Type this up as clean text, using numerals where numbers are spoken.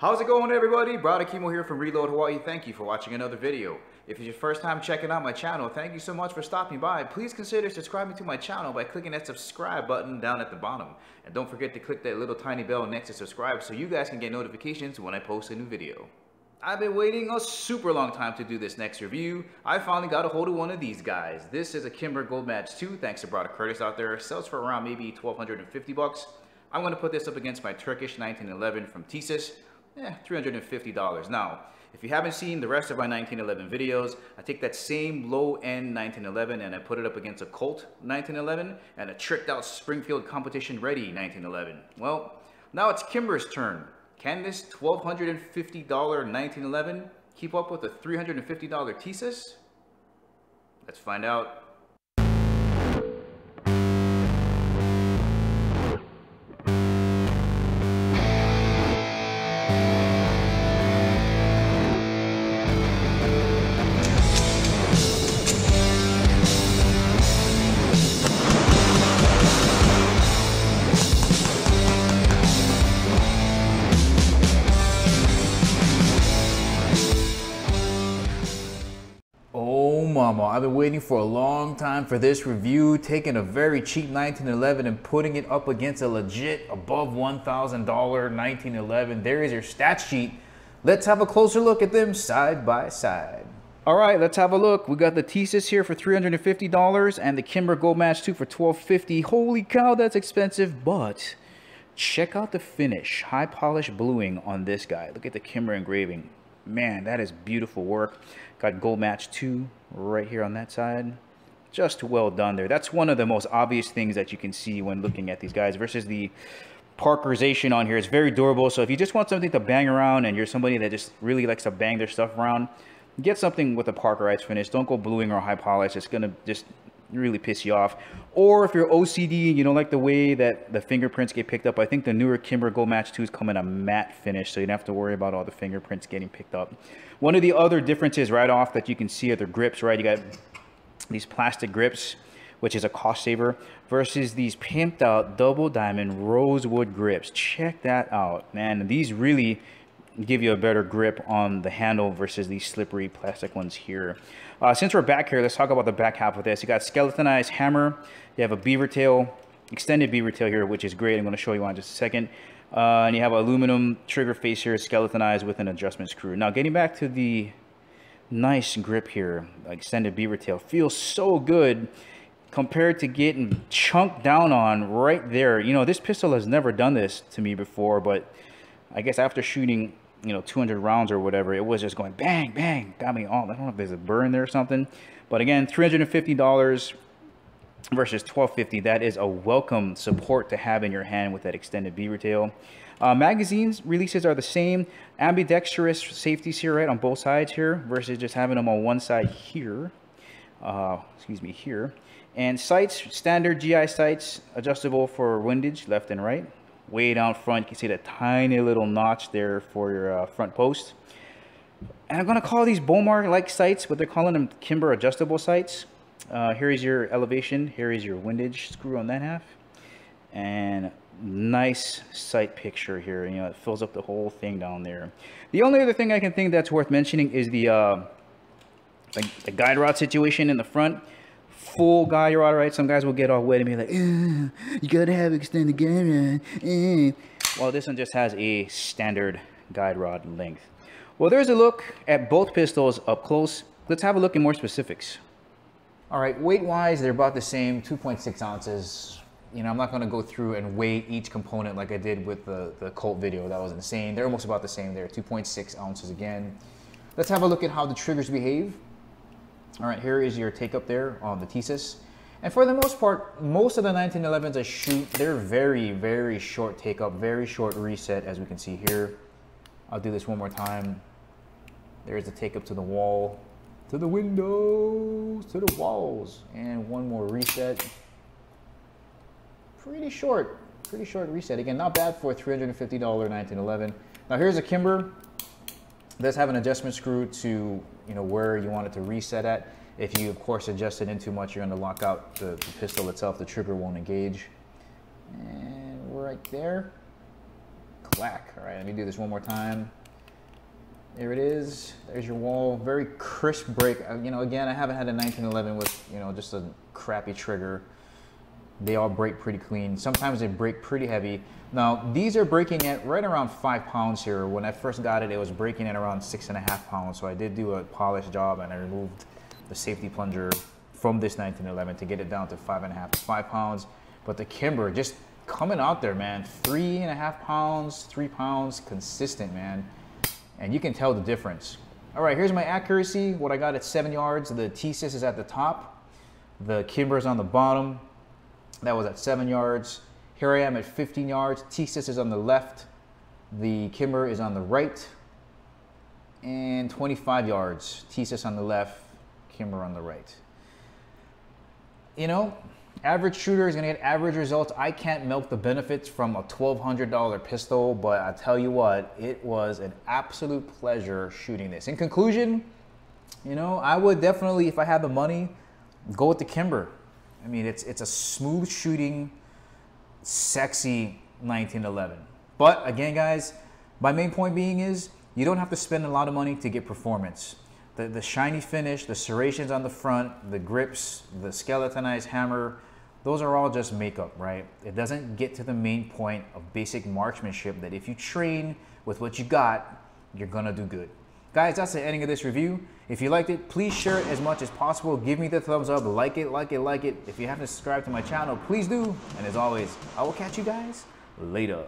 How's it going, everybody? Brother Kimo here from Reload Hawaii. Thank you for watching another video. If it's your first time checking out my channel, thank you so much for stopping by. Please consider subscribing to my channel by clicking that subscribe button down at the bottom. And don't forget to click that little tiny bell next to subscribe so you guys can get notifications when I post a new video. I've been waiting a super long time to do this next review. I finally got a hold of one of these guys. This is a Kimber Gold Match 2, thanks to Brother Curtis out there. Sells for around maybe 1,250 bucks. I'm going to put this up against my Turkish 1911 from Tisas. $350. Now, if you haven't seen the rest of my 1911 videos, I take that same low-end 1911 and I put it up against a Colt 1911 and a tricked-out Springfield competition-ready 1911. Well, now it's Kimber's turn. Can this $1,250 1911 keep up with a $350 Tisas? Let's find out. Oh mama, I've been waiting for a long time for this review, taking a very cheap 1911 and putting it up against a legit above $1,000 1911. There is your stat sheet. Let's have a closer look at them side by side. All right, let's have a look. We got the Tisas here for $350 and the Kimber Gold Match 2 for $1,250. Holy cow, that's expensive, but check out the finish. High polish bluing on this guy. Look at the Kimber engraving. Man, that is beautiful work. Got Gold Match 2 right here on that side. Just well done there. That's one of the most obvious things that you can see when looking at these guys versus the Parkerization on here. It's very durable. So if you just want something to bang around and you're somebody that just really likes to bang their stuff around, get something with a Parkerized finish. Don't go bluing or high polish. It's going to just really piss you off. Or if you're OCD and you don't like the way that the fingerprints get picked up, I think the newer Kimber Gold Match 2s come in a matte finish, so you don't have to worry about all the fingerprints getting picked up. One of the other differences right off that you can see are the grips, right? You got these plastic grips, which is a cost saver, versus these pimped out double diamond rosewood grips. Check that out, man. These really give you a better grip on the handle versus these slippery plastic ones here. Since we're back here, let's talk about the back half of this. You got skeletonized hammer. You have a beaver tail, extended beaver tail here, which is great. I'm going to show you on just a second. And you have an aluminum trigger face here, skeletonized with an adjustment screw. Now, getting back to the nice grip here, extended beaver tail feels so good compared to getting chunked down on right there. You know, this pistol has never done this to me before, but I guess after shooting, 200 rounds or whatever, it was just going bang, bang. Got me all. I don't know if there's a burn there or something. But again, $350 versus $1,250. That is a welcome support to have in your hand with that extended beaver tail. Magazines releases are the same. Ambidextrous safeties here, right, on both sides here versus just having them on one side here. Here. And sights, standard GI sights, adjustable for windage, left and right. Way down front, you can see that tiny little notch there for your front post. And I'm going to call these Bomar-like sights, but they're calling them Kimber adjustable sights. Here is your elevation. Here is your windage screw on that half. And nice sight picture here. It fills up the whole thing down there. The only other thing I can think that's worth mentioning is the guide rod situation in the front. Full guide rod, right? Some guys will get all wet and be like, you gotta have extended guide rod. Well, this one just has a standard guide rod length. Well, there's a look at both pistols up close. Let's have a look in more specifics. All right, weight-wise, they're about the same, 2.6 ounces. I'm not gonna go through and weigh each component like I did with the Colt video. That was insane. They're almost about the same there, 2.6 ounces again. Let's have a look at how the triggers behave. All right, here is your take up there on the Tisas. And for the most part, most of the 1911s I shoot, they're very, very short take up, very short reset, as we can see here. I'll do this one more time. There's the take up to the wall, to the windows, to the walls. And one more reset. Pretty short reset. Again, not bad for a $350 1911. Now here's a Kimber. It does have an adjustment screw to where you want it to reset at. If you of course adjust it in too much, you're going to lock out the pistol itself. The trigger won't engage. And right there, whack. All right, let me do this one more time. There it is. There's your wall. Very crisp break. You know, again, I haven't had a 1911 with, you know, just a crappy trigger. They all break pretty clean. Sometimes they break pretty heavy. Now, these are breaking at right around 5 pounds here. When I first got it, it was breaking at around 6.5 pounds. So I did do a polish job and I removed the safety plunger from this 1911 to get it down to 5.5 to 5 pounds. But the Kimber just coming out there, man. 3.5 pounds, 3 pounds, consistent, man. And you can tell the difference. All right, here's my accuracy. What I got at 7 yards. The Tisas is at the top. The Kimber is on the bottom. That was at 7 yards. Here I am at 15 yards. Tisas is on the left. The Kimber is on the right. And 25 yards. Tisas on the left, Kimber on the right. You know, average shooter is gonna get average results. I can't milk the benefits from a $1,200 pistol, but I tell you what, it was an absolute pleasure shooting this. In conclusion, you know, I would definitely, if I had the money, go with the Kimber. I mean, it's a smooth shooting, sexy 1911. But again, guys, my main point being is you don't have to spend a lot of money to get performance. The shiny finish, the serrations on the front, the grips, the skeletonized hammer, those are all just makeup, right? It doesn't get to the main point of basic marksmanship that if you train with what you got, you're gonna do good. Guys, that's the ending of this review. If you liked it, please share it as much as possible. Give me the thumbs up, like it, like it, like it. If you haven't subscribed to my channel, please do. And as always, I will catch you guys later.